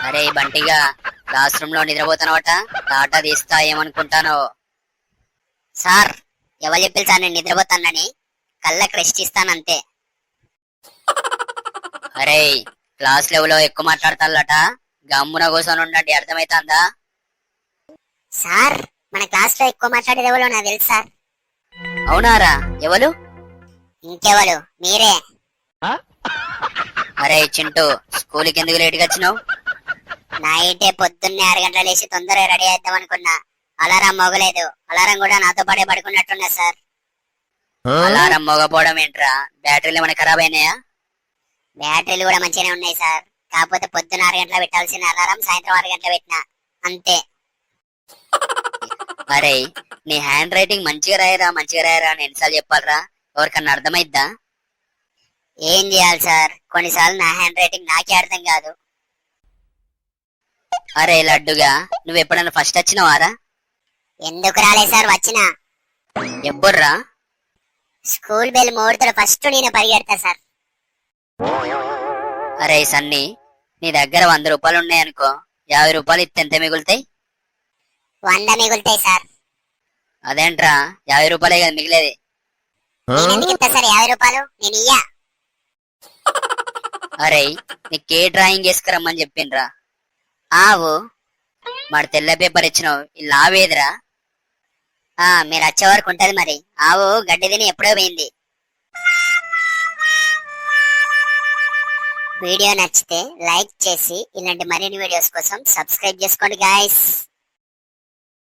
అరే బంటిగా class room లో నిద్రపోతానవట టాటా తీస్తా ఏమనుకుంటానో. సార్ ఎవరు చెప్పారు సార్ నేను నిద్రపోతానని? కళ్ళకి రెస్ట్ ఇస్తానంతే. అరే క్లాస్ లెవెల్లో ఎక్కువ మాట్లాడతాలట, గమ్మున కూర్చొని ఉండండి, అర్థమైతుందా? సార్ మన క్లాస్ లో ఎక్కువ మాట్లాడేది ఎవరో నాకు తెలుసు సార్. అవునారా? ఎవరు? ఇంకెవరు, మీరే. అరే చింటూ, స్కూల్కి ఎందుకు లేట్గా వచ్చినావు? నైటే పొద్దున్నే 6 గంటల లేచి తొందరగా రెడీ అవుతాం అనుకున్నా. అలారం మోగలేదు. అలారం కూడా నాతో పాటే పడుకున్నట్టున్నా సార్. అలారం మోగపోవడం ఏంట్రా? బ్యాటరీలు ఏమైనా ఖరాబ్ అయినాయా? బ్యాటరీలు కూడా మంచిగానే ఉన్నాయి సార్. కాకపోతే పొద్దున్న 6 గంటల పెట్టాల్సిన అలారం సాయంత్రం 6 గంటల పెట్టినా అంతే. అరే నీ హ్యాండ్ రైటింగ్ మంచిగా రాయరా అని ఎన్నిసార్లు చెప్పాలరా? ఎవరికన్నా అర్థమైద్దా? ఏం చేయాలి సార్, కొన్నిసార్లు నా హ్యాండ్ రైటింగ్ నాకే అర్థం కాదు. అరే లడ్డుగా, నువ్వు ఎప్పుడన్నా ఫస్ట్ వచ్చినవారా? ఎందుకు రాలేదు సార్? వచ్చినా. ఎప్పుడురా? స్కూల్ బెల్ మోడుతో ఫస్ట్ నేను పరిగెడతా సార్. అరే సన్నీ, నీ దగ్గర 100 రూపాయలు ఉన్నాయనుకో, 50 రూపాయలు ఇస్తే ఎంత మిగులుతాయి? 100 మిగులుతాయి సార్. అదేంట్రా, 50 రూపాయలే కదా మిగిలేది? నేను ఎందుకు ఇస్తా సార్ 50 రూపాయలు? నేను ఇయ్యా. అరే నీకే డ్రాయింగ్ చేసుకురమ్మని చెప్పిండ్రా. ఆవు మరి తెల్ల పేపర్ ఇచ్చినావు, ఇలా ఆవేదిరా? మీరు వచ్చే వరకు ఉంటది మరి. ఆవు గడ్డి తిని ఎప్పుడో పోయింది. వీడియో నచ్చితే లైక్ చేసి ఇలాంటి మరిన్ని వీడియోస్ కోసం సబ్స్క్రైబ్ చేసుకోండి గాయ్స్.